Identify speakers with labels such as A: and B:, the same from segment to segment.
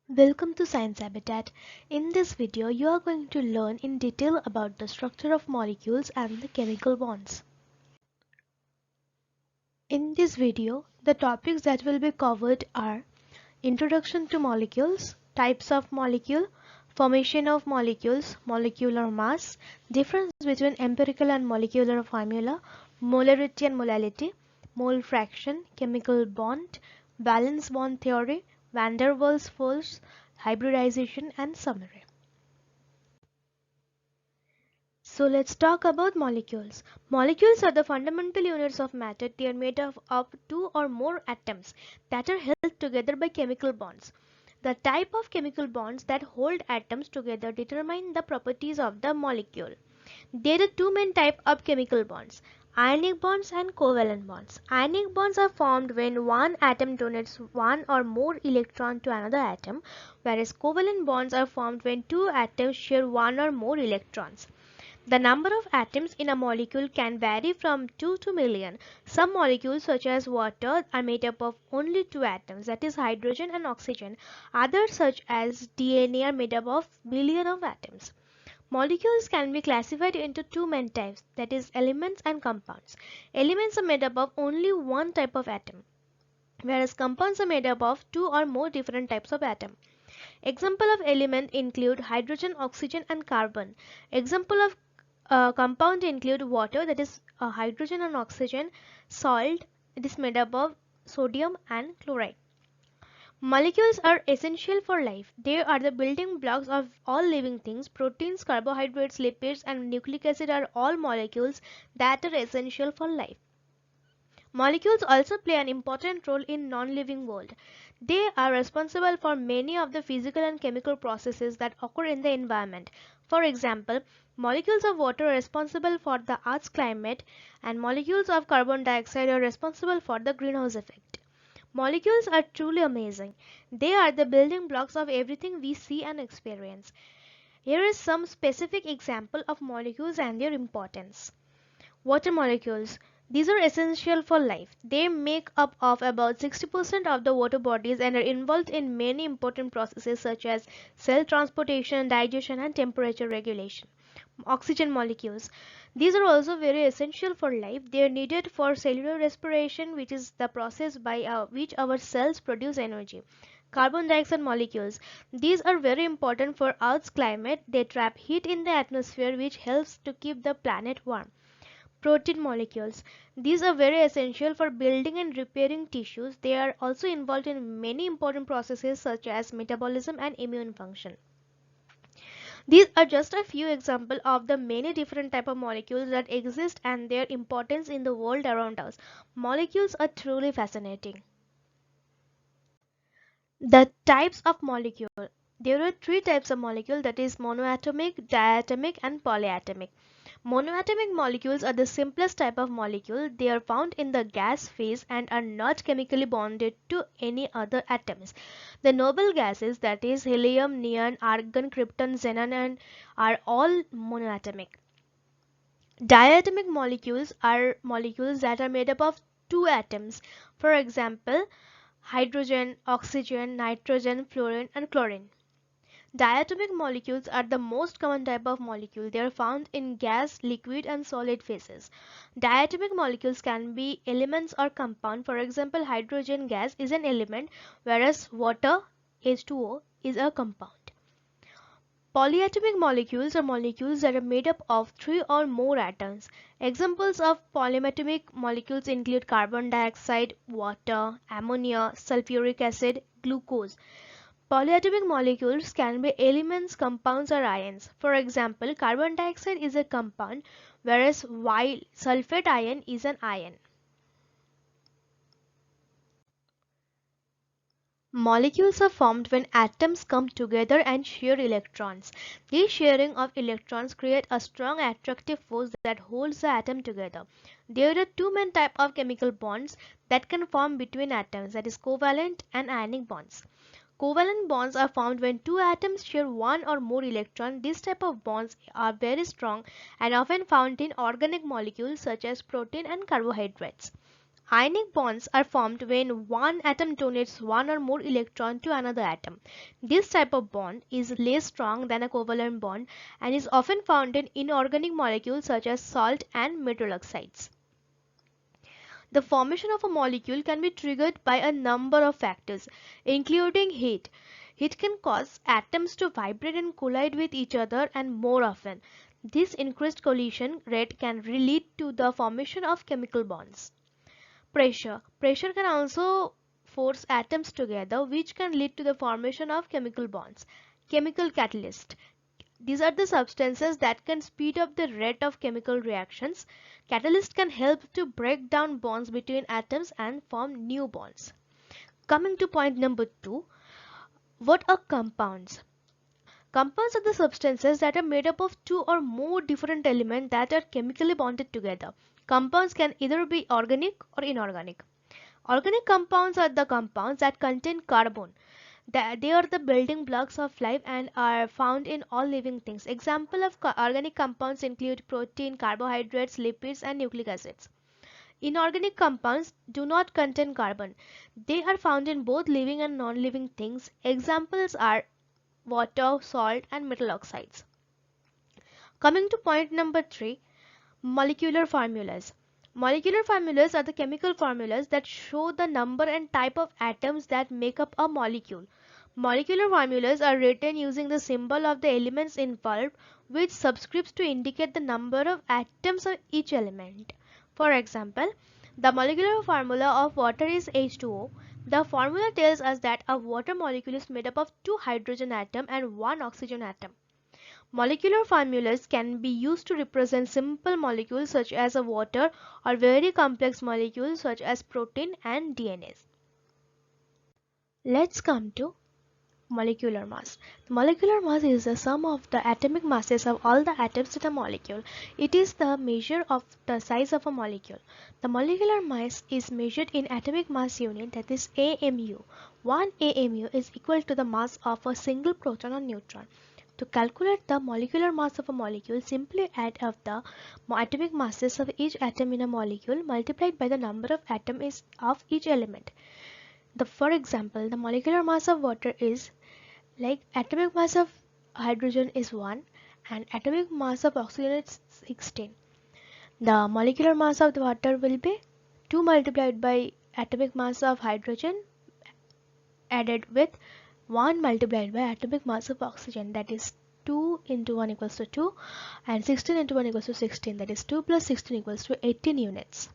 A: Welcome to Science Habitat. In this video, you are going to learn in detail about the structure of molecules and the chemical bonds. In this video, the topics that will be covered are introduction to molecules, types of molecule, formation of molecules, molecular mass, difference between empirical and molecular formula, molarity and molality, mole fraction, chemical bond, valence bond theory, van der Waals force, hybridization and summary. So let's talk about molecules. Molecules are the fundamental units of matter. They are made up of two or more atoms that are held together by chemical bonds. The type of chemical bonds that hold atoms together determine the properties of the molecule. There are two main types of chemical bonds: ionic bonds and covalent bonds. Ionic bonds are formed when one atom donates one or more electrons to another atom, whereas covalent bonds are formed when two atoms share one or more electrons. The number of atoms in a molecule can vary from 2 to million. Some molecules such as water are made up of only two atoms, that is hydrogen and oxygen. Others such as DNA are made up of billions of atoms. Molecules can be classified into two main types, that is elements and compounds. Elements are made up of only one type of atom, whereas compounds are made up of two or more different types of atom. Example of element include hydrogen, oxygen and carbon. Example of compound include water, that is hydrogen and oxygen, salt, it is made up of sodium and chloride. Molecules are essential for life. They are the building blocks of all living things. Proteins, carbohydrates, lipids and nucleic acid are all molecules that are essential for life. Molecules also play an important role in non-living world. They are responsible for many of the physical and chemical processes that occur in the environment. For example, molecules of water are responsible for the Earth's climate, and molecules of carbon dioxide are responsible for the greenhouse effect. Molecules are truly amazing. They are the building blocks of everything we see and experience. Here is some specific example of molecules and their importance. Water molecules. These are essential for life. They make up of about 60% of the water bodies and are involved in many important processes such as cell transportation, digestion and temperature regulation. Oxygen molecules. These are also very essential for life. They are needed for cellular respiration, which is the process by which our cells produce energy. Carbon dioxide molecules. These are very important for Earth's climate. They trap heat in the atmosphere, which helps to keep the planet warm. Protein molecules. These are very essential for building and repairing tissues. They are also involved in many important processes such as metabolism and immune function. These are just a few examples of the many different types of molecules that exist and their importance in the world around us. Molecules are truly fascinating. The types of molecule. There are three types of molecule, that is monoatomic, diatomic and polyatomic. Monoatomic molecules are the simplest type of molecule. They are found in the gas phase and are not chemically bonded to any other atoms. The noble gases, that is helium, neon, argon, krypton, xenon and are all monoatomic. Diatomic molecules are molecules that are made up of two atoms. For example, hydrogen, oxygen, nitrogen, fluorine and chlorine. Diatomic molecules are the most common type of molecule. They are found in gas, liquid and solid phases. Diatomic molecules can be elements or compound. For example, hydrogen gas is an element, whereas water, H2O, is a compound. Polyatomic molecules are molecules that are made up of three or more atoms. Examples of polyatomic molecules include carbon dioxide, water, ammonia, sulfuric acid, glucose. Polyatomic molecules can be elements, compounds or ions. For example, carbon dioxide is a compound, whereas while sulfate ion is an ion. Molecules are formed when atoms come together and share electrons. This sharing of electrons creates a strong attractive force that holds the atom together. There are two main types of chemical bonds that can form between atoms, that is covalent and ionic bonds. Covalent bonds are formed when two atoms share one or more electrons. This type of bonds are very strong and often found in organic molecules such as protein and carbohydrates. Ionic bonds are formed when one atom donates one or more electrons to another atom. This type of bond is less strong than a covalent bond and is often found in inorganic molecules such as salt and metal oxides. The formation of a molecule can be triggered by a number of factors, including heat. Heat can cause atoms to vibrate and collide with each other, and more often, this increased collision rate can lead to the formation of chemical bonds. Pressure. Pressure can also force atoms together, which can lead to the formation of chemical bonds. Chemical catalyst. These are the substances that can speed up the rate of chemical reactions. Catalysts can help to break down bonds between atoms and form new bonds. Coming to point number 2, what are compounds? Compounds are the substances that are made up of two or more different elements that are chemically bonded together. Compounds can either be organic or inorganic. Organic compounds are the compounds that contain carbon. They are the building blocks of life and are found in all living things. Example of organic compounds include protein, carbohydrates, lipids, and nucleic acids. Inorganic compounds do not contain carbon. They are found in both living and non-living things. Examples are water, salt, and metal oxides. Coming to point number 3, molecular formulas. Molecular formulas are the chemical formulas that show the number and type of atoms that make up a molecule. Molecular formulas are written using the symbol of the elements involved, which subscripts to indicate the number of atoms of each element. For example, the molecular formula of water is H2O. The formula tells us that a water molecule is made up of 2 hydrogen atoms and 1 oxygen atom. Molecular formulas can be used to represent simple molecules such as a water or very complex molecules such as protein and DNA. Let's come to molecular mass. The molecular mass is the sum of the atomic masses of all the atoms in a molecule. It is the measure of the size of a molecule. The molecular mass is measured in atomic mass unit, that is AMU. 1 AMU is equal to the mass of a single proton or neutron. To calculate the molecular mass of a molecule, simply add up the atomic masses of each atom in a molecule multiplied by the number of atoms of each element. For example, the molecular mass of water is like atomic mass of hydrogen is 1 and atomic mass of oxygen is 16. The molecular mass of the water will be 2 multiplied by atomic mass of hydrogen added with 1 multiplied by atomic mass of oxygen, that is 2 into 1 equals to 2 and 16 into 1 equals to 16, that is 2 plus 16 equals to 18 units.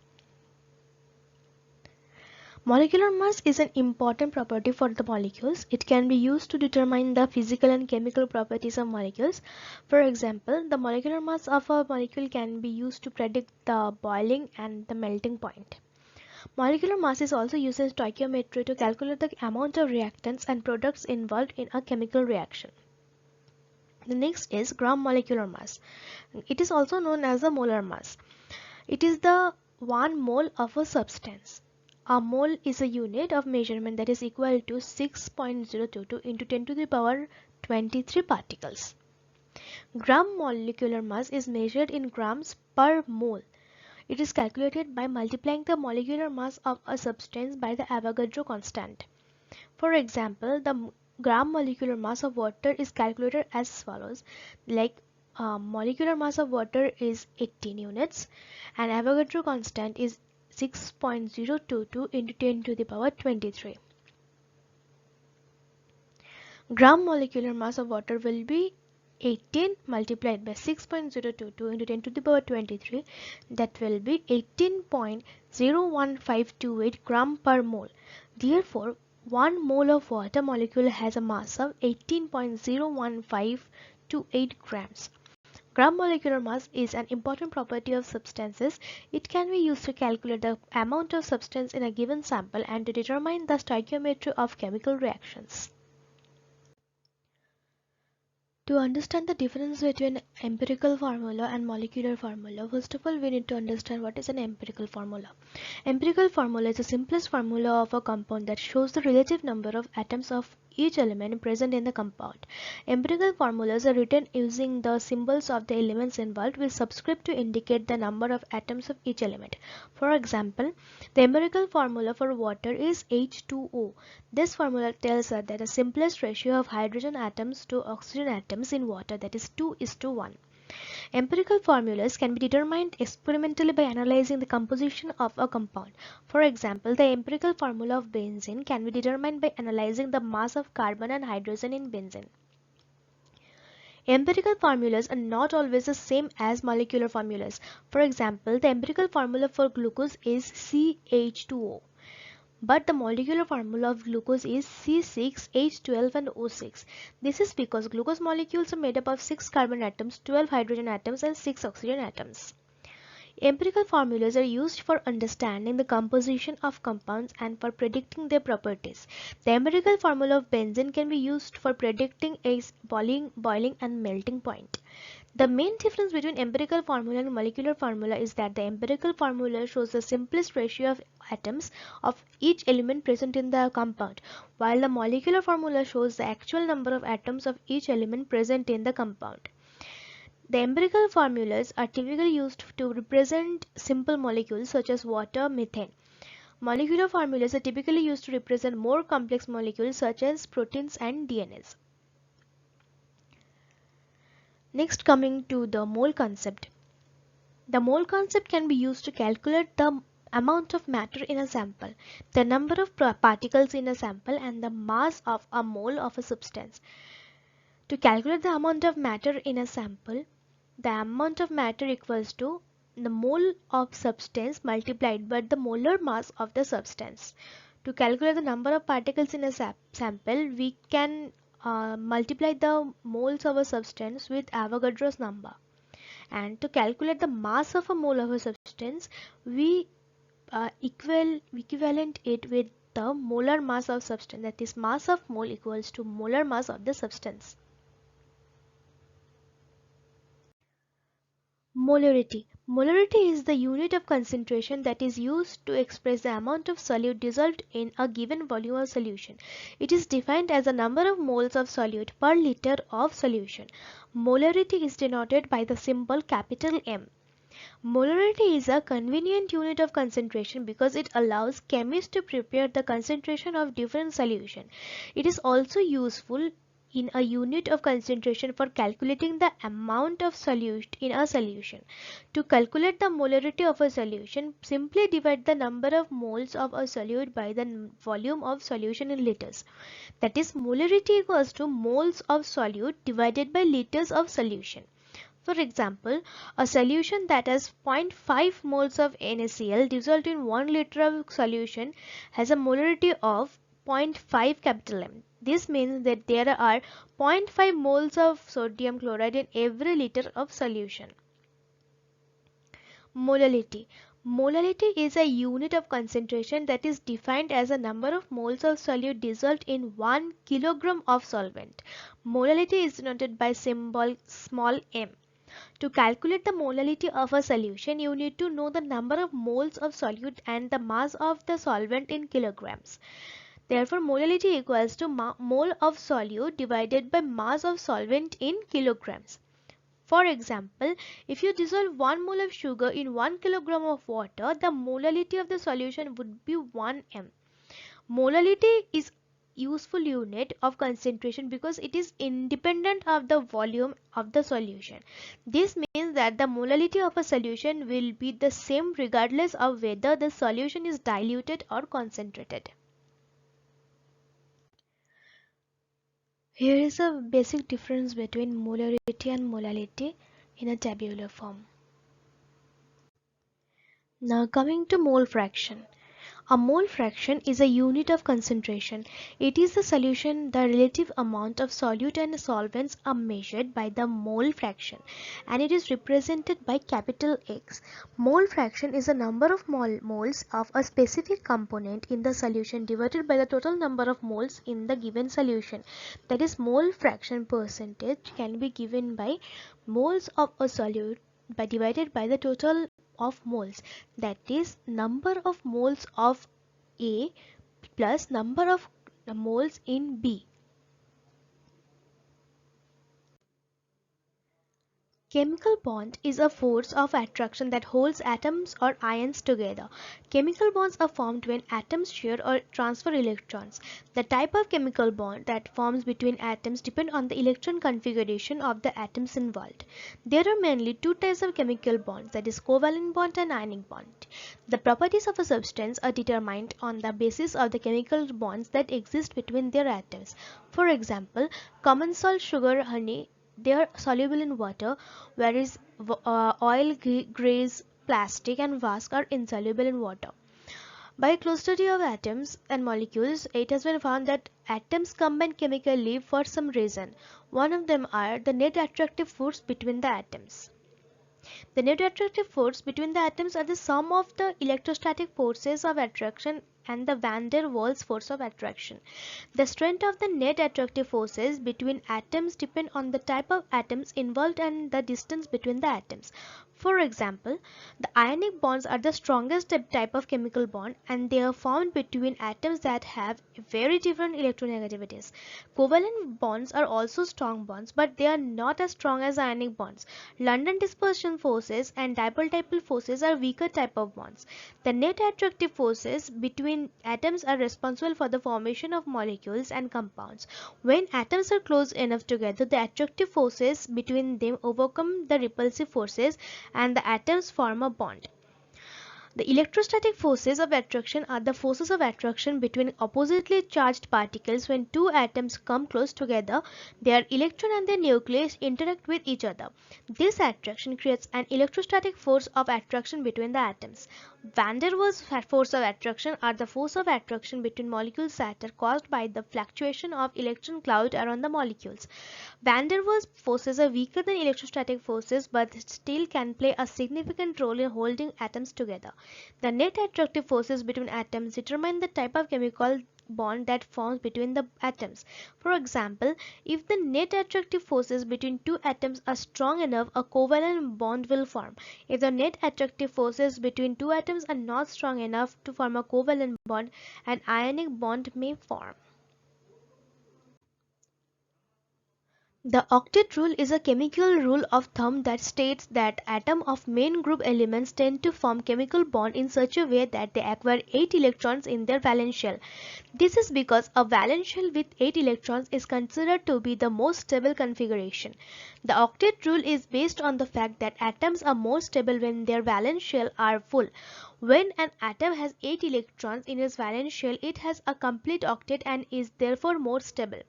A: Molecular mass is an important property for the molecules. It can be used to determine the physical and chemical properties of molecules. For example, the molecular mass of a molecule can be used to predict the boiling and the melting point. Molecular mass is also used in stoichiometry to calculate the amount of reactants and products involved in a chemical reaction. The next is gram molecular mass. It is also known as the molar mass. It is the 1 mole of a substance. A mole is a unit of measurement that is equal to 6.022 into 10 to the power 23 particles. Gram molecular mass is measured in grams per mole. It is calculated by multiplying the molecular mass of a substance by the Avogadro constant. For example, the gram molecular mass of water is calculated as follows, like molecular mass of water is 18 units and Avogadro constant is 6.022 into 10 to the power 23. Gram molecular mass of water will be 18 multiplied by 6.022 into 10 to the power 23, that will be 18.01528 gram per mole. Therefore, 1 mole of water molecule has a mass of 18.01528 grams. Gram molecular mass is an important property of substances. It can be used to calculate the amount of substance in a given sample and to determine the stoichiometry of chemical reactions. To understand the difference between empirical formula and molecular formula, first of all we need to understand what is an empirical formula. Empirical formula is the simplest formula of a compound that shows the relative number of atoms of each element present in the compound. Empirical formulas are written using the symbols of the elements involved with subscript to indicate the number of atoms of each element. For example, the empirical formula for water is H2O. This formula tells us that the simplest ratio of hydrogen atoms to oxygen atoms in water, that is 2:1. Empirical formulas can be determined experimentally by analyzing the composition of a compound. For example, the empirical formula of benzene can be determined by analyzing the mass of carbon and hydrogen in benzene. Empirical formulas are not always the same as molecular formulas. For example, the empirical formula for glucose is CH2O. But the molecular formula of glucose is C6H12 and O6. This is because glucose molecules are made up of 6 carbon atoms, 12 hydrogen atoms and 6 oxygen atoms. Empirical formulas are used for understanding the composition of compounds and for predicting their properties. The empirical formula of benzene can be used for predicting its boiling and melting point. The main difference between empirical formula and molecular formula is that the empirical formula shows the simplest ratio of atoms of each element present in the compound, while the molecular formula shows the actual number of atoms of each element present in the compound. The empirical formulas are typically used to represent simple molecules such as water, methane. Molecular formulas are typically used to represent more complex molecules such as proteins and DNAs. Next, coming to the mole concept. The mole concept can be used to calculate the amount of matter in a sample, the number of particles in a sample, and the mass of a mole of a substance. To calculate the amount of matter in a sample, the amount of matter equals to the mole of substance multiplied by the molar mass of the substance. To calculate the number of particles in a sample, we can multiply the moles of a substance with Avogadro's number. And to calculate the mass of a mole of a substance, we equivalent it with the molar mass of substance, that is mass of mole equals to molar mass of the substance. Molarity. Molarity is the unit of concentration that is used to express the amount of solute dissolved in a given volume of solution. It is defined as the number of moles of solute per liter of solution. Molarity is denoted by the symbol capital M. Molarity is a convenient unit of concentration because it allows chemists to prepare the concentration of different solutions. It is also useful in a unit of concentration for calculating the amount of solute in a solution. To calculate the molarity of a solution, simply divide the number of moles of a solute by the volume of solution in liters. That is, molarity equals to moles of solute divided by liters of solution. For example, a solution that has 0.5 moles of NaCl dissolved in 1 liter of solution has a molarity of 0.5 capital M. This means that there are 0.5 moles of sodium chloride in every liter of solution. Molality. Molality is a unit of concentration that is defined as a number of moles of solute dissolved in 1 kilogram of solvent. Molality is denoted by symbol small m. To calculate the molality of a solution, you need to know the number of moles of solute and the mass of the solvent in kilograms. Therefore, molality equals to mole of solute divided by mass of solvent in kilograms. For example, if you dissolve 1 mole of sugar in 1 kilogram of water, the molality of the solution would be 1 m. Molality is useful unit of concentration because it is independent of the volume of the solution. This means that the molality of a solution will be the same regardless of whether the solution is diluted or concentrated. Here is a basic difference between molarity and molality in a tabular form. Now coming to mole fraction. A mole fraction is a unit of concentration. It is the solution. The relative amount of solute and solvents are measured by the mole fraction, and it is represented by capital X. Mole fraction is the number of moles of a specific component in the solution divided by the total number of moles in the given solution. That is, mole fraction percentage can be given by moles of a solute divided by the total of moles, that is number of moles of A plus number of moles in B. Chemical bond is a force of attraction that holds atoms or ions together. Chemical bonds are formed when atoms share or transfer electrons. The type of chemical bond that forms between atoms depend on the electron configuration of the atoms involved. There are mainly two types of chemical bonds, that is covalent bond and ionic bond. The properties of a substance are determined on the basis of the chemical bonds that exist between their atoms. For example, common salt, sugar, honey, they are soluble in water, whereas oil, grease, plastic and wax are insoluble in water. By a close study of atoms and molecules, it has been found that atoms combine chemically for some reason. One of them are the net attractive force between the atoms. The net attractive force between the atoms are the sum of the electrostatic forces of attraction and the van der Waals force of attraction. The strength of the net attractive forces between atoms depend on the type of atoms involved and the distance between the atoms. For example, the ionic bonds are the strongest type of chemical bond, and they are formed between atoms that have very different electronegativities. Covalent bonds are also strong bonds, but they are not as strong as ionic bonds. London dispersion forces and dipole-dipole forces are weaker type of bonds. The net attractive forces between atoms are responsible for the formation of molecules and compounds. When atoms are close enough together, the attractive forces between them overcome the repulsive forces and the atoms form a bond. The electrostatic forces of attraction are the forces of attraction between oppositely charged particles. When two atoms come close together, their electron and their nucleus interact with each other. This attraction creates an electrostatic force of attraction between the atoms. Van der Waals force of attraction are the force of attraction between molecules that are caused by the fluctuation of electron cloud around the molecules. Van der Waals forces are weaker than electrostatic forces, but still can play a significant role in holding atoms together. The net attractive forces between atoms determine the type of chemical bond that forms between the atoms. For example, if the net attractive forces between two atoms are strong enough, a covalent bond will form. If the net attractive forces between two atoms are not strong enough to form a covalent bond, an ionic bond may form. The octet rule is a chemical rule of thumb that states that atoms of main group elements tend to form chemical bond in such a way that they acquire 8 electrons in their valence shell. This is because a valence shell with 8 electrons is considered to be the most stable configuration. The octet rule is based on the fact that atoms are more stable when their valence shell are full. When an atom has 8 electrons in its valence shell, it has a complete octet and is therefore more stable.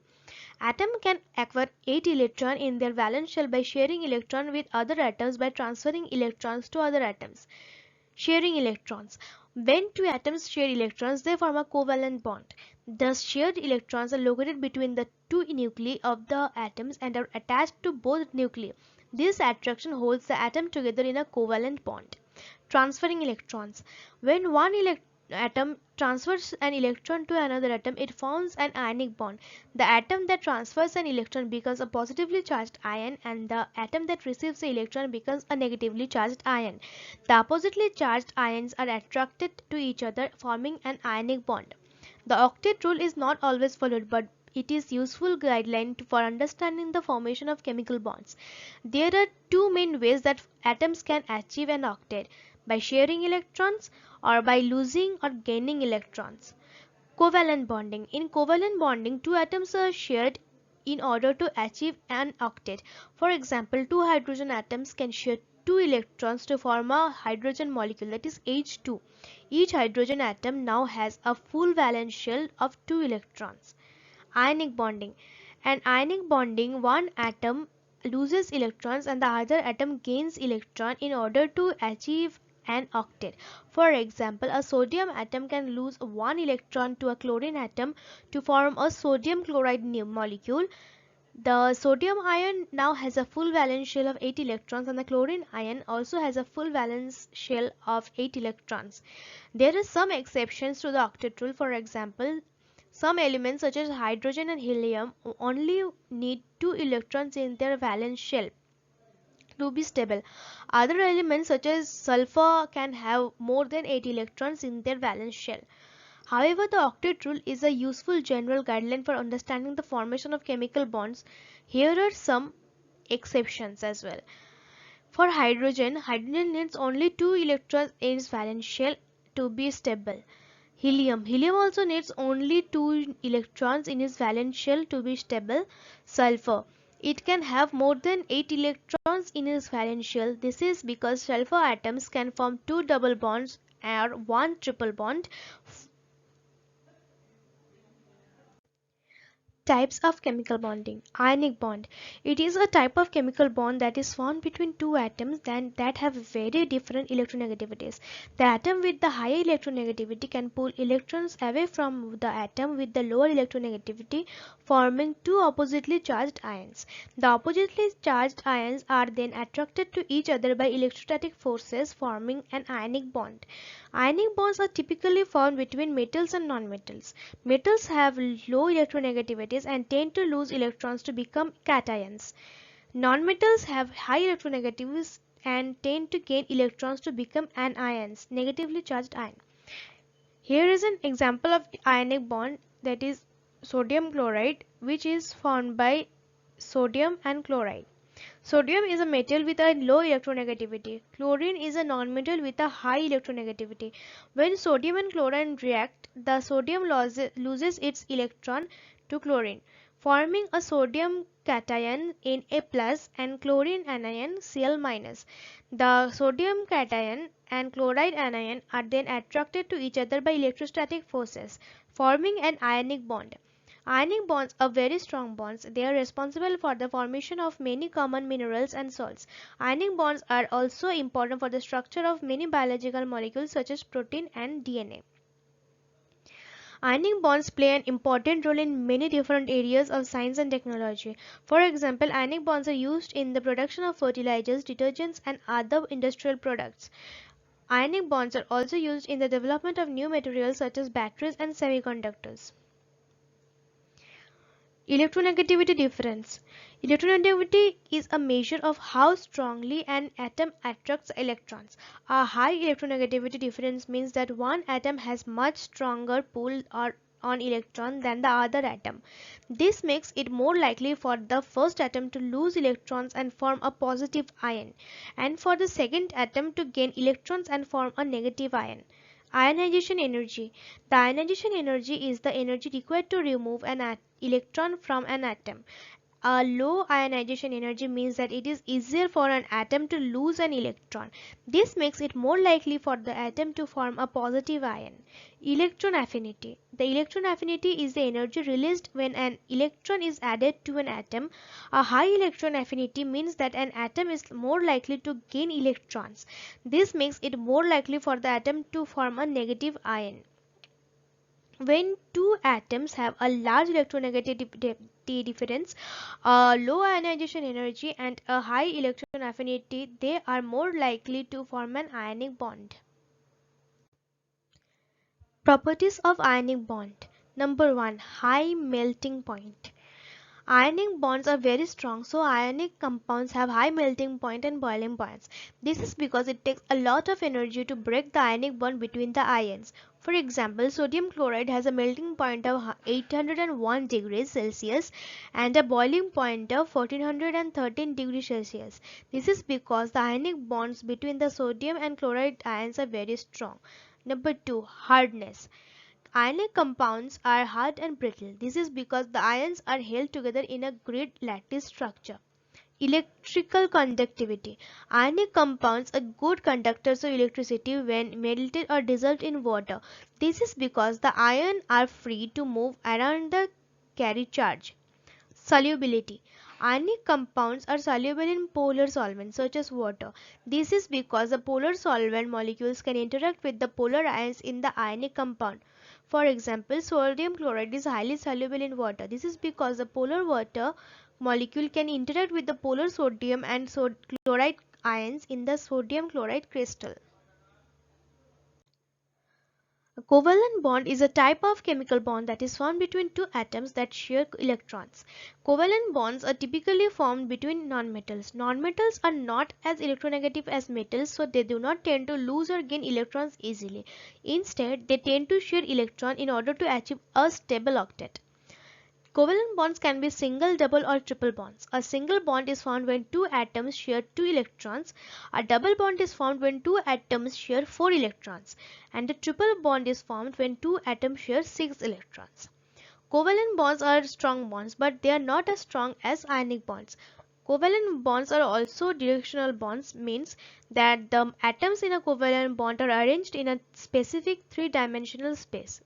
A: Atom can acquire 8 electrons in their valence shell by sharing electrons with other atoms by transferring electrons to other atoms. Sharing electrons. When two atoms share electrons, they form a covalent bond. The shared electrons are located between the two nuclei of the atoms and are attached to both nuclei. This attraction holds the atom together in a covalent bond. Transferring electrons. When one atom transfers an electron to another atom, it forms an ionic bond. The atom that transfers an electron becomes a positively charged ion, and the atom that receives the electron becomes a negatively charged ion. The oppositely charged ions are attracted to each other, forming an ionic bond. The octet rule is not always followed, but it is a useful guideline for understanding the formation of chemical bonds. There are two main ways that atoms can achieve an octet: by sharing electrons or by losing or gaining electrons. Covalent bonding. In covalent bonding, two atoms are shared in order to achieve an octet. For example, two hydrogen atoms can share 2 electrons to form a hydrogen molecule, that is H2. Each hydrogen atom now has a full valence shell of 2 electrons. Ionic bonding. An ionic bonding, one atom loses electrons and the other atom gains electron in order to achieve an octet. For example, a sodium atom can lose one electron to a chlorine atom to form a sodium chloride molecule. The sodium ion now has a full valence shell of 8 electrons, and the chlorine ion also has a full valence shell of 8 electrons. There are some exceptions to the octet rule. For example, some elements such as hydrogen and helium only need 2 electrons in their valence shell to be stable. Other elements such as sulfur can have more than 8 electrons in their valence shell. However, the octet rule is a useful general guideline for understanding the formation of chemical bonds. Here are some exceptions as well. For hydrogen, hydrogen needs only 2 electrons in its valence shell to be stable. Helium also needs only 2 electrons in its valence shell to be stable. Sulfur, it can have more than 8 electrons in its valence shell. This is because sulfur atoms can form 2 double bonds or 1 triple bond. Types of chemical bonding. Ionic bond. It is a type of chemical bond that is formed between two atoms that have very different electronegativities. The atom with the higher electronegativity can pull electrons away from the atom with the lower electronegativity, forming two oppositely charged ions. The oppositely charged ions are then attracted to each other by electrostatic forces, forming an ionic bond. Ionic bonds are typically found between metals and nonmetals. Metals have low electronegativities and tend to lose electrons to become cations. Nonmetals have high electronegativities and tend to gain electrons to become anions, negatively charged ion. Here is an example of ionic bond, that is sodium chloride, which is formed by sodium and chloride. Sodium is a metal with a low electronegativity. Chlorine is a nonmetal with a high electronegativity. When sodium and chlorine react, the sodium loses its electron to chlorine, forming a sodium cation Na+ and chlorine anion Cl-. The sodium cation and chloride anion are then attracted to each other by electrostatic forces, forming an ionic bond. Ionic bonds are very strong bonds. They are responsible for the formation of many common minerals and salts. Ionic bonds are also important for the structure of many biological molecules such as protein and DNA. Ionic bonds play an important role in many different areas of science and technology. For example, ionic bonds are used in the production of fertilizers, detergents, and other industrial products. Ionic bonds are also used in the development of new materials such as batteries and semiconductors. Electronegativity difference. Electronegativity is a measure of how strongly an atom attracts electrons. A high electronegativity difference means that one atom has much stronger pull on electron than the other atom. This makes it more likely for the first atom to lose electrons and form a positive ion, and for the second atom to gain electrons and form a negative ion. Ionization energy. The ionization energy is the energy required to remove an electron from an atom. A low ionization energy means that it is easier for an atom to lose an electron. This makes it more likely for the atom to form a positive ion. Electron affinity. The electron affinity is the energy released when an electron is added to an atom. A high electron affinity means that an atom is more likely to gain electrons. This makes it more likely for the atom to form a negative ion. When two atoms have a large electronegativity difference, a low ionization energy, and a high electron affinity, they are more likely to form an ionic bond. Properties of ionic bond. Number 1. High melting point. Ionic bonds are very strong, so ionic compounds have high melting point and boiling points. This is because it takes a lot of energy to break the ionic bond between the ions. For example, sodium chloride has a melting point of 801 degrees Celsius and a boiling point of 1413 degrees Celsius. This is because the ionic bonds between the sodium and chloride ions are very strong. Number 2. Hardness. Ionic compounds are hard and brittle. This is because the ions are held together in a grid lattice structure. Electrical conductivity. Ionic compounds are good conductors of electricity when melted or dissolved in water. This is because the ions are free to move around the carry charge. Solubility. Ionic compounds are soluble in polar solvents such as water. This is because the polar solvent molecules can interact with the polar ions in the ionic compound. For example, sodium chloride is highly soluble in water. This is because the polar water molecule can interact with the polar sodium and chloride ions in the sodium chloride crystal. A covalent bond is a type of chemical bond that is formed between two atoms that share electrons. Covalent bonds are typically formed between nonmetals. Nonmetals are not as electronegative as metals, so they do not tend to lose or gain electrons easily. Instead, they tend to share electrons in order to achieve a stable octet. Covalent bonds can be single, double or triple bonds. A single bond is formed when two atoms share 2 electrons. A double bond is formed when two atoms share 4 electrons. And a triple bond is formed when two atoms share 6 electrons. Covalent bonds are strong bonds, but they are not as strong as ionic bonds. Covalent bonds are also directional bonds, means that the atoms in a covalent bond are arranged in a specific three-dimensional space.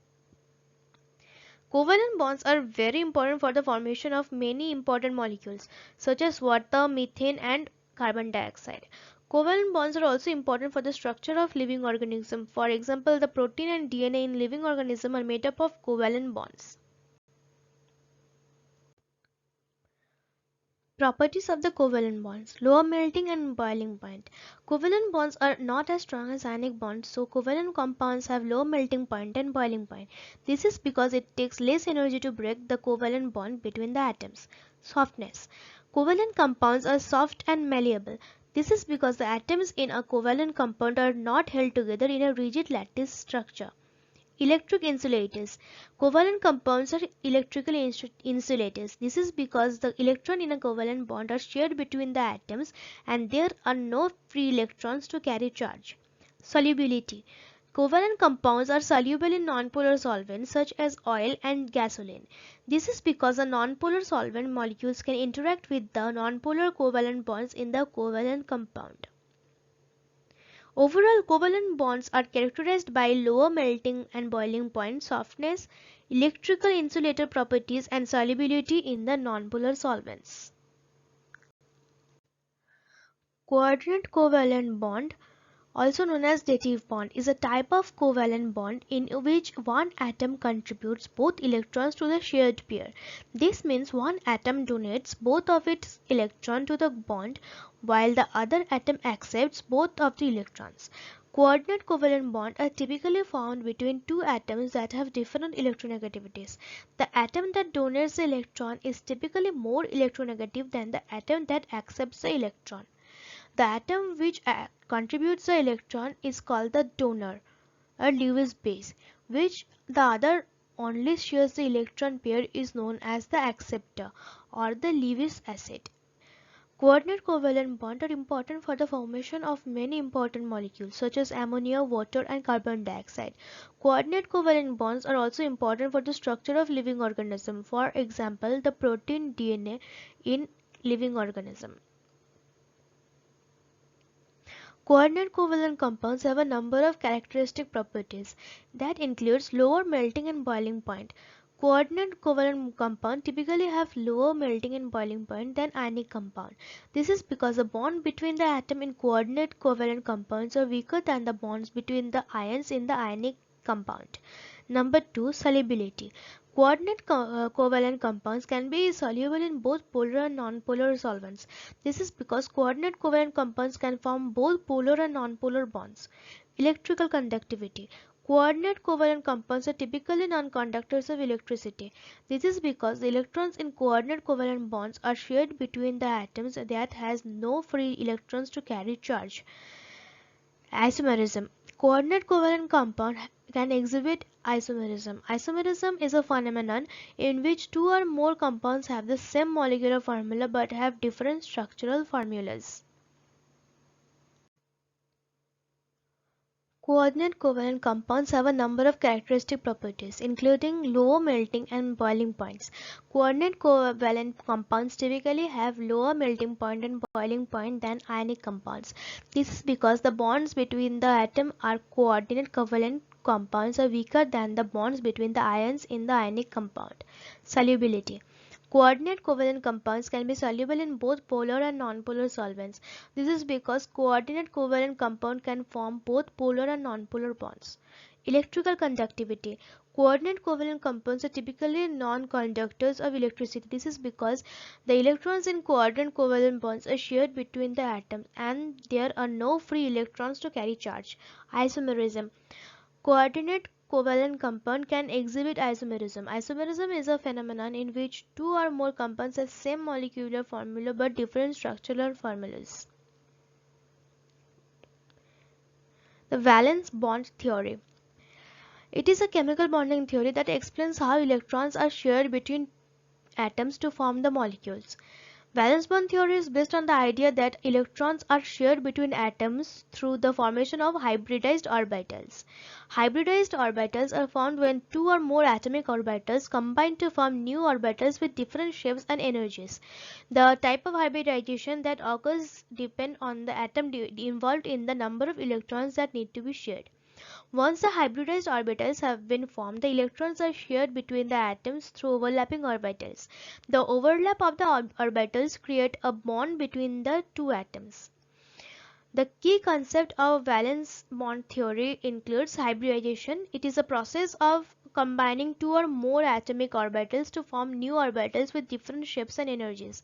A: Covalent bonds are very important for the formation of many important molecules such as water, methane and carbon dioxide. Covalent bonds are also important for the structure of living organisms. For example, the protein and DNA in living organisms are made up of covalent bonds. Properties of the covalent bonds: lower melting and boiling point. Covalent bonds are not as strong as ionic bonds, so covalent compounds have low melting point and boiling point. This is because it takes less energy to break the covalent bond between the atoms. Softness. Covalent compounds are soft and malleable. This is because the atoms in a covalent compound are not held together in a rigid lattice structure. Electric insulators. Covalent compounds are electrically insulators. This is because the electrons in a covalent bond are shared between the atoms and there are no free electrons to carry charge. Solubility. Covalent compounds are soluble in nonpolar solvents such as oil and gasoline. This is because the nonpolar solvent molecules can interact with the nonpolar covalent bonds in the covalent compound. Overall, covalent bonds are characterized by lower melting and boiling point, softness, electrical insulator properties, and solubility in the nonpolar solvents. Coordinate covalent bond, also known as dative bond, is a type of covalent bond in which one atom contributes both electrons to the shared pair. This means one atom donates both of its electrons to the bond while the other atom accepts both of the electrons. Coordinate covalent bonds are typically found between two atoms that have different electronegativities. The atom that donates the electron is typically more electronegative than the atom that accepts the electron. The atom which contributes the electron is called the donor, a Lewis base, which the other only shares the electron pair is known as the acceptor or the Lewis acid. Coordinate covalent bonds are important for the formation of many important molecules such as ammonia, water and carbon dioxide. Coordinate covalent bonds are also important for the structure of living organisms, for example the protein DNA in living organism. Coordinate covalent compounds have a number of characteristic properties that includes lower melting and boiling point. Coordinate covalent compounds typically have lower melting and boiling point than ionic compound. This is because the bond between the atom in coordinate covalent compounds are weaker than the bonds between the ions in the ionic compound. Number 2, solubility. Coordinate covalent compounds can be soluble in both polar and nonpolar solvents. This is because coordinate covalent compounds can form both polar and nonpolar bonds. Electrical conductivity. Coordinate covalent compounds are typically non-conductors of electricity. This is because the electrons in coordinate covalent bonds are shared between the atoms that has no free electrons to carry charge. Isomerism. Coordinate covalent compound can exhibit isomerism. Isomerism is a phenomenon in which two or more compounds have the same molecular formula but have different structural formulas. Coordinate covalent compounds have a number of characteristic properties, including lower melting and boiling points. Coordinate covalent compounds typically have lower melting point and boiling point than ionic compounds. This is because the bonds between the atom are coordinate covalent compounds are weaker than the bonds between the ions in the ionic compound. Solubility. Coordinate covalent compounds can be soluble in both polar and nonpolar solvents. This is because coordinate covalent compound can form both polar and nonpolar bonds. Electrical conductivity. Coordinate covalent compounds are typically non-conductors of electricity. This is because the electrons in coordinate covalent bonds are shared between the atoms and there are no free electrons to carry charge. Isomerism. Coordinate covalent compound can exhibit isomerism. Isomerism is a phenomenon in which two or more compounds have same molecular formula but different structural formulas. The valence bond theory. It is a chemical bonding theory that explains how electrons are shared between atoms to form the molecules. Valence bond theory is based on the idea that electrons are shared between atoms through the formation of hybridized orbitals. Hybridized orbitals are formed when two or more atomic orbitals combine to form new orbitals with different shapes and energies. The type of hybridization that occurs depends on the atom involved in the number of electrons that need to be shared. Once the hybridized orbitals have been formed, the electrons are shared between the atoms through overlapping orbitals. The overlap of the orbitals create a bond between the two atoms. The key concept of valence bond theory includes hybridization. It is a process of combining two or more atomic orbitals to form new orbitals with different shapes and energies.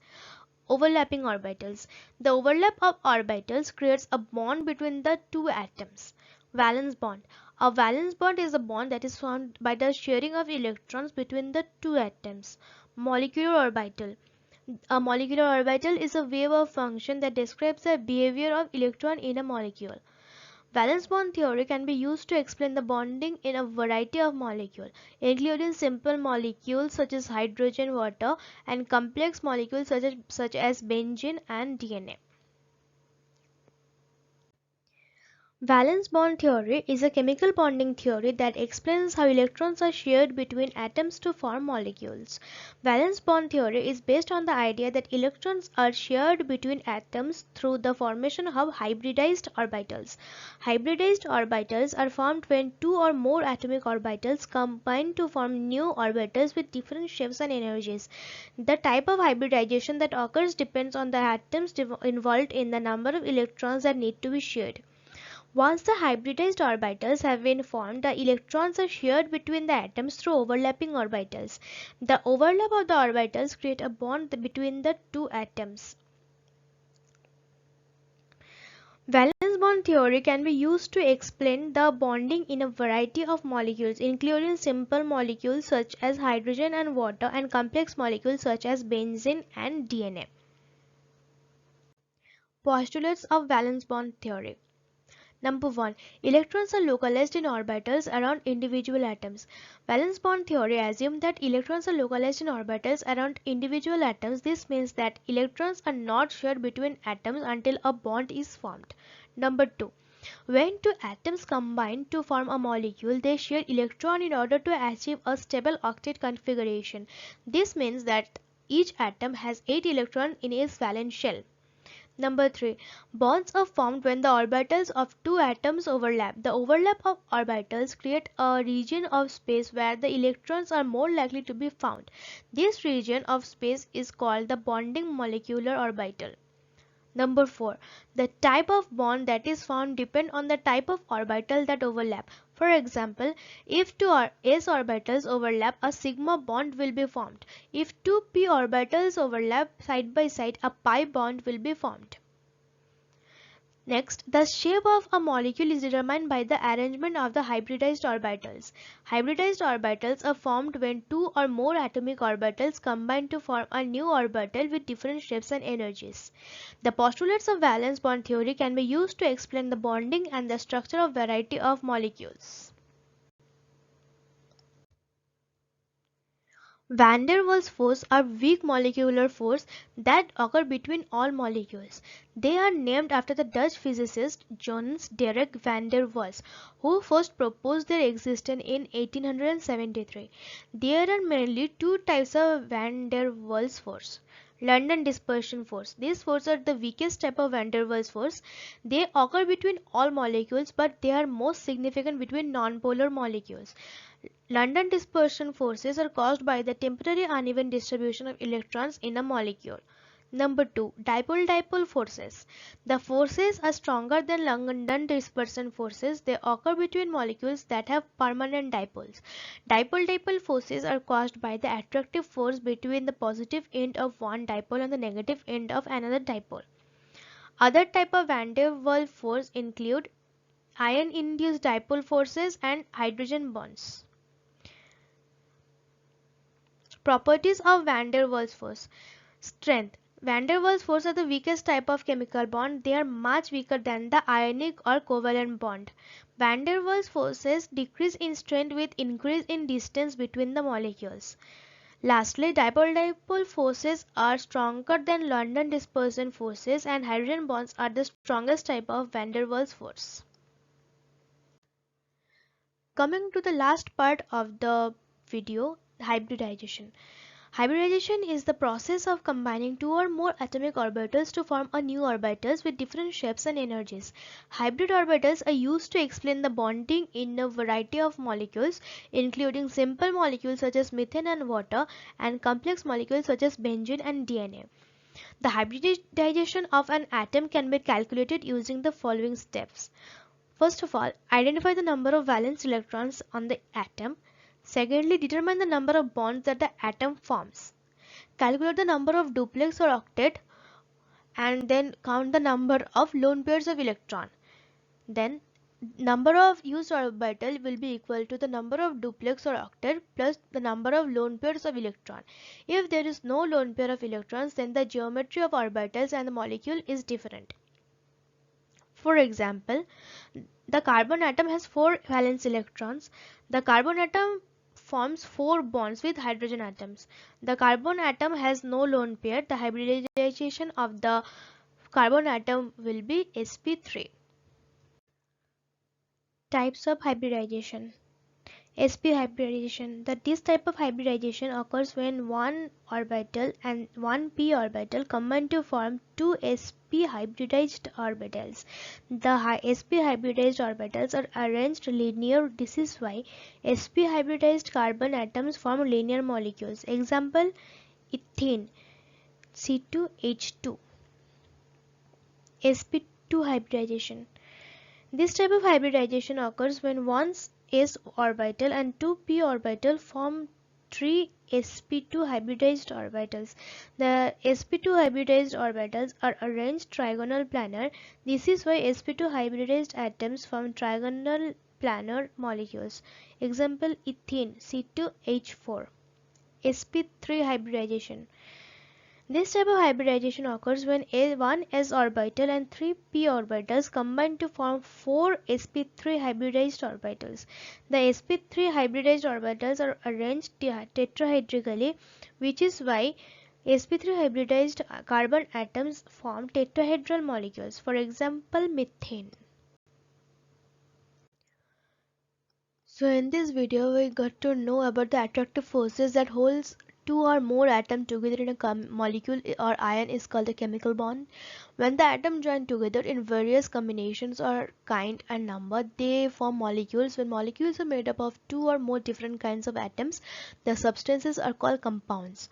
A: Overlapping orbitals. The overlap of orbitals creates a bond between the two atoms. Valence bond. A valence bond is a bond that is formed by the sharing of electrons between the two atoms. Molecular orbital. A molecular orbital is a wave of function that describes the behavior of electron in a molecule. Valence bond theory can be used to explain the bonding in a variety of molecules, including simple molecules such as hydrogen, water, and complex molecules such as benzene and DNA. Valence bond theory is a chemical bonding theory that explains how electrons are shared between atoms to form molecules. Valence bond theory is based on the idea that electrons are shared between atoms through the formation of hybridized orbitals. Hybridized orbitals are formed when two or more atomic orbitals combine to form new orbitals with different shapes and energies. The type of hybridization that occurs depends on the atoms involved in the number of electrons that need to be shared. Once the hybridized orbitals have been formed, the electrons are shared between the atoms through overlapping orbitals. The overlap of the orbitals create a bond between the two atoms. Valence bond theory can be used to explain the bonding in a variety of molecules, including simple molecules such as hydrogen and water and complex molecules such as benzene and DNA. Postulates of valence bond theory. Number 1. Electrons are localized in orbitals around individual atoms. Valence bond theory assumes that electrons are localized in orbitals around individual atoms. This means that electrons are not shared between atoms until a bond is formed. Number 2. When two atoms combine to form a molecule, they share electron in order to achieve a stable octet configuration. This means that each atom has 8 electrons in its valence shell. Number 3. Bonds are formed when the orbitals of two atoms overlap. The overlap of orbitals create a region of space where the electrons are more likely to be found. This region of space is called the bonding molecular orbital. Number 4. The type of bond that is found depends on the type of orbital that overlap. For example, if two s orbitals overlap, a sigma bond will be formed. If two p orbitals overlap side by side, a pi bond will be formed. Next, the shape of a molecule is determined by the arrangement of the hybridized orbitals. Hybridized orbitals are formed when two or more atomic orbitals combine to form a new orbital with different shapes and energies. The postulates of valence bond theory can be used to explain the bonding and the structure of variety of molecules. Van der Waals force are weak molecular force that occur between all molecules. They are named after the Dutch physicist Johannes Dirk van der Waals, who first proposed their existence in 1873. There are mainly two types of van der Waals force. London dispersion force. These forces are the weakest type of van der Waals force. They occur between all molecules, but they are most significant between nonpolar molecules. London dispersion forces are caused by the temporary uneven distribution of electrons in a molecule. Number 2. Dipole-dipole forces. The forces are stronger than London dispersion forces. They occur between molecules that have permanent dipoles. Dipole-dipole forces are caused by the attractive force between the positive end of one dipole and the negative end of another dipole. Other type of van der Waals force include ion-induced dipole forces and hydrogen bonds. Properties of van der Waals force. Strength. Van der Waals force are the weakest type of chemical bond. They are much weaker than the ionic or covalent bond. Van der Waals forces decrease in strength with increase in distance between the molecules. Lastly, dipole-dipole forces are stronger than London dispersion forces, and hydrogen bonds are the strongest type of van der Waals force. Coming to the last part of the video, hybridization. Hybridization is the process of combining two or more atomic orbitals to form a new orbitals with different shapes and energies. Hybrid orbitals are used to explain the bonding in a variety of molecules, including simple molecules such as methane and water, and complex molecules such as benzene and DNA. The hybridization of an atom can be calculated using the following steps. First of all, identify the number of valence electrons on the atom. Secondly, determine the number of bonds that the atom forms. Calculate the number of duplex or octet, and then count the number of lone pairs of electron. Then number of used orbital will be equal to the number of duplex or octet plus the number of lone pairs of electron. If there is no lone pair of electrons, then the geometry of orbitals and the molecule is different. For example, the carbon atom has 4 valence electrons. The carbon atom forms 4 bonds with hydrogen atoms. The carbon atom has no lone pair. The hybridization of the carbon atom will be sp3. Types of hybridization. sp hybridization. This type of hybridization occurs when one orbital and one p orbital combine to form two sp hybridized orbitals. The sp hybridized orbitals are arranged linear. This is why sp hybridized carbon atoms form linear molecules. Example: ethene C2H2. sp2 hybridization. This type of hybridization occurs when one s orbital and two p orbital form three sp2 hybridized orbitals. The sp2 hybridized orbitals are arranged trigonal planar. This is why sp2 hybridized atoms form trigonal planar molecules. Example: ethene C2H4. sp3 hybridization. This type of hybridization occurs when one s orbital and 3 p orbitals combine to form 4 sp3 hybridized orbitals. The sp3 hybridized orbitals are arranged tetrahedrically, which is why sp3 hybridized carbon atoms form tetrahedral molecules. For example, methane. So in this video we got to know about the attractive forces that holds two or more atoms together in a molecule or ion is called a chemical bond. When the atoms join together in various combinations or kind and number, they form molecules. When molecules are made up of two or more different kinds of atoms, the substances are called compounds.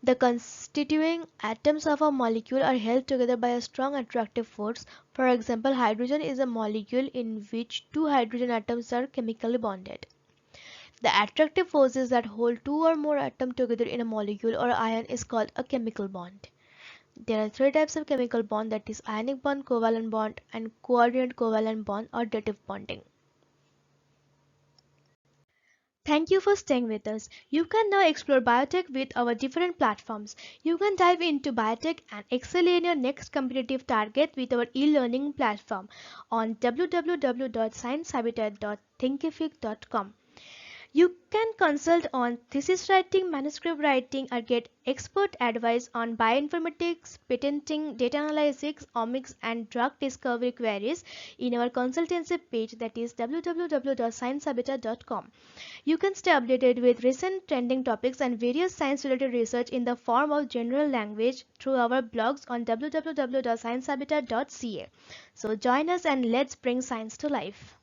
A: The constituting atoms of a molecule are held together by a strong attractive force. For example, hydrogen is a molecule in which two hydrogen atoms are chemically bonded. The attractive forces that hold two or more atoms together in a molecule or ion is called a chemical bond. There are three types of chemical bond, that is ionic bond, covalent bond, and coordinate covalent bond or dative bonding. Thank you for staying with us. You can now explore biotech with our different platforms. You can dive into biotech and excel in your next competitive target with our e-learning platform on www.sciencehabitat.thinkific.com. You can consult on thesis writing, manuscript writing, or get expert advice on bioinformatics, patenting, data analytics, omics, and drug discovery queries in our consultancy page, that is www.sciencehabitat.com. You can stay updated with recent trending topics and various science-related research in the form of general language through our blogs on www.sciencehabitat.ca. So join us and let's bring science to life.